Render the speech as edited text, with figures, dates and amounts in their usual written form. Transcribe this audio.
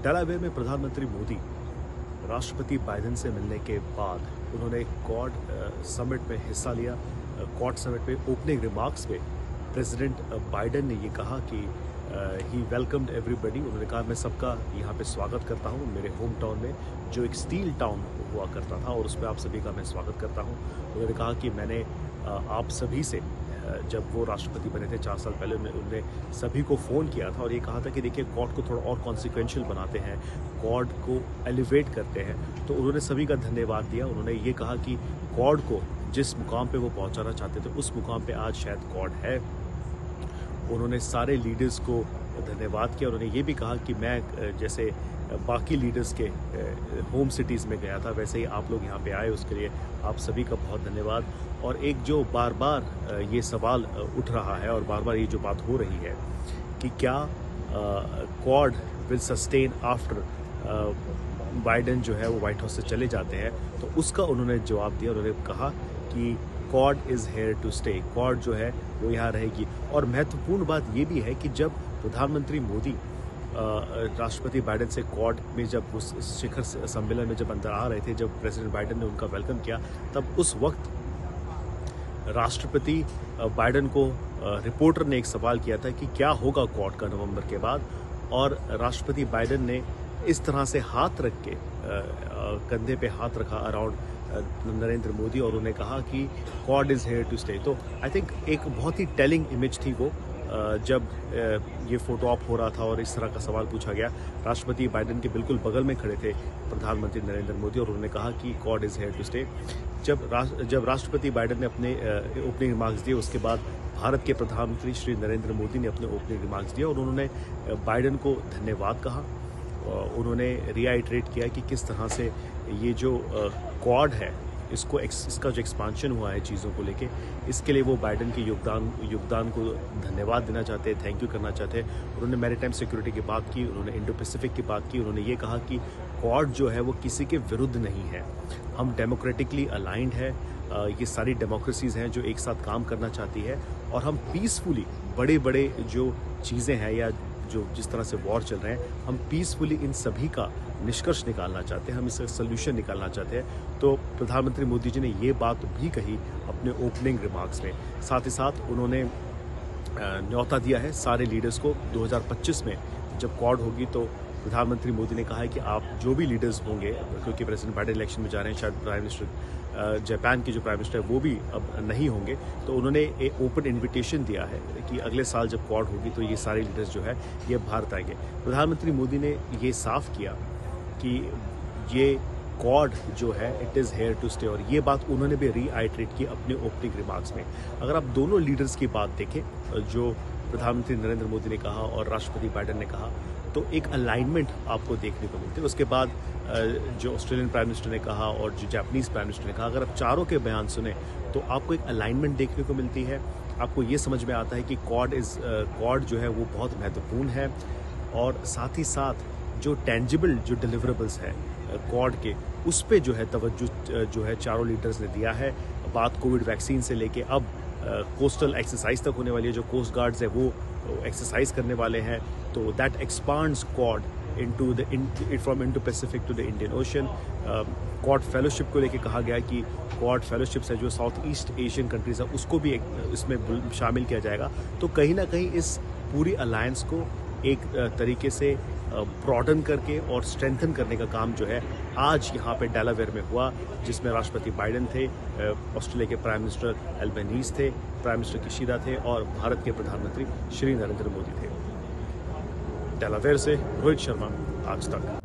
Delaware में प्रधानमंत्री मोदी राष्ट्रपति बाइडेन से मिलने के बाद उन्होंने क्वाड समिट में हिस्सा लिया। क्वाड समिट में ओपनिंग रिमार्क्स में प्रेसिडेंट बाइडेन ने ये कहा कि ही वेलकम्ड एवरीबडी। उन्होंने कहा मैं सबका यहाँ पे स्वागत करता हूँ मेरे होम टाउन में जो एक स्टील टाउन हुआ करता था और उसमें आप सभी का मैं स्वागत करता हूँ। उन्होंने कहा कि मैंने आप सभी से जब वो राष्ट्रपति बने थे 4 साल पहले उन्होंने सभी को फ़ोन किया था और ये कहा था कि देखिए क्वाड को थोड़ा और कॉन्सिक्वेंशियल बनाते हैं, क्वाड को एलिवेट करते हैं। तो उन्होंने सभी का धन्यवाद दिया। उन्होंने ये कहा कि क्वाड को जिस मुकाम पे वो पहुंचाना चाहते थे उस मुकाम पे आज शायद क्वाड है। उन्होंने सारे लीडर्स को धन्यवाद किया। उन्होंने ये भी कहा कि मैं जैसे बाकी लीडर्स के होम सिटीज़ में गया था वैसे ही आप लोग यहाँ पे आए, उसके लिए आप सभी का बहुत धन्यवाद। और एक जो बार बार ये सवाल उठ रहा है और बार बार ये जो बात हो रही है कि क्या quad will sustain after Biden जो है वो व्हाइट हाउस से चले जाते हैं, तो उसका उन्होंने जवाब दिया। उन्होंने कहा कि Quad is here to stay, Quad जो है वो यहाँ रहेगी। और महत्वपूर्ण बात ये भी है कि जब प्रधानमंत्री मोदी राष्ट्रपति बाइडेन से क्वाड में जब उस शिखर सम्मेलन में जब अंदर आ रहे थे, जब प्रेसिडेंट बाइडेन ने उनका वेलकम किया, तब उस वक्त राष्ट्रपति बाइडेन को रिपोर्टर ने एक सवाल किया था कि क्या होगा क्वाड का नवंबर के बाद, और राष्ट्रपति बाइडेन ने इस तरह से हाथ रख के कंधे पे हाथ रखा अराउंड नरेंद्र मोदी और उन्होंने कहा कि Quad is here to stay. तो आई थिंक एक बहुत ही टेलिंग इमेज थी वो जब ये फोटो ऑप हो रहा था और इस तरह का सवाल पूछा गया। राष्ट्रपति बाइडेन के बिल्कुल बगल में खड़े थे प्रधानमंत्री नरेंद्र मोदी और उन्होंने कहा कि Quad is here to stay. जब राष्ट्रपति बाइडेन ने अपने ओपनिंग रिमार्क्स दिए, उसके बाद भारत के प्रधानमंत्री श्री नरेंद्र मोदी ने अपने ओपनिंग रिमार्क्स दिए और उन्होंने बाइडेन को धन्यवाद कहा। उन्होंने रिआइट्रेट किया कि किस तरह से ये जो क्वाड है इसका जो एक्सपांशन हुआ है चीज़ों को लेके, इसके लिए वो बाइडेन के योगदान को धन्यवाद देना चाहते हैं, थैंक यू करना चाहते हैं। उन्होंने मैरीटाइम सिक्योरिटी की बात की, उन्होंने इंडो पैसिफिक की बात की। उन्होंने ये कहा कि क्वाड जो है वो किसी के विरुद्ध नहीं है, हम डेमोक्रेटिकली अलाइंड है। ये सारी डेमोक्रेसीज़ हैं जो एक साथ काम करना चाहती है और हम पीसफुली बड़े बड़े जो चीज़ें हैं या जो जिस तरह से वॉर चल रहे हैं, हम पीसफुली इन सभी का निष्कर्ष निकालना चाहते हैं, हम इसका सोल्यूशन निकालना चाहते हैं। तो प्रधानमंत्री मोदी जी ने ये बात भी कही अपने ओपनिंग रिमार्क्स में। साथ ही साथ उन्होंने न्योता दिया है सारे लीडर्स को 2025 में जब क्वाड होगी तो प्रधानमंत्री मोदी ने कहा है कि आप जो भी लीडर्स होंगे, क्योंकि प्रेसिडेंट बाइडेन इलेक्शन में जा रहे हैं, शायद प्राइम मिनिस्टर जापान के जो प्राइम मिनिस्टर है वो भी अब नहीं होंगे, तो उन्होंने एक ओपन इनविटेशन दिया है कि अगले साल जब क्वाड होगी तो ये सारे लीडर्स जो है ये भारत आएंगे। प्रधानमंत्री मोदी ने ये साफ किया कि ये क्वाड जो है it is here to stay और ये बात उन्होंने भी रीआइट्रेट की अपने ओपनिंग रिमार्क्स में। अगर आप दोनों लीडर्स की बात देखें, जो प्रधानमंत्री नरेंद्र मोदी ने कहा और राष्ट्रपति बाइडेन ने कहा, तो एक अलाइनमेंट आपको देखने को मिलती है। उसके बाद जो ऑस्ट्रेलियन प्राइम मिनिस्टर ने कहा और जो जापानीज़ प्राइम मिनिस्टर ने कहा, अगर आप चारों के बयान सुने तो आपको एक अलाइनमेंट देखने को मिलती है। आपको ये समझ में आता है कि क्वाड जो है वो बहुत महत्वपूर्ण है और साथ ही साथ जो टेंजिबल जो डिलीवरेबल्स है क्वाड के, उस पे जो है तवज्जो जो है चारों लीडर्स ने दिया है। बात कोविड वैक्सीन से लेके अब कोस्टल एक्सरसाइज तक होने वाली है, जो कोस्ट गार्ड्स है वो एक्सरसाइज करने वाले हैं, तो that expands Quad from Indo Pacific to the Indian Ocean. Quad fellowship को लेके कहा गया कि क्वाड फेलोशिप्स है जो साउथ ईस्ट एशियन कंट्रीज है उसको भी इसमें शामिल किया जाएगा। तो कहीं ना कहीं इस पूरी अलायंस को एक तरीके से ब्रॉडन करके और स्ट्रेंथन करने का काम जो है आज यहाँ पे डेलावेयर में हुआ, जिसमें राष्ट्रपति बाइडेन थे, ऑस्ट्रेलिया के प्राइम मिनिस्टर एल्बनीज़ थे, प्राइम मिनिस्टर किशिदा थे और भारत के प्रधानमंत्री श्री नरेंद्र मोदी थे। डेलावेयर से रोहित शर्मा, आज तक।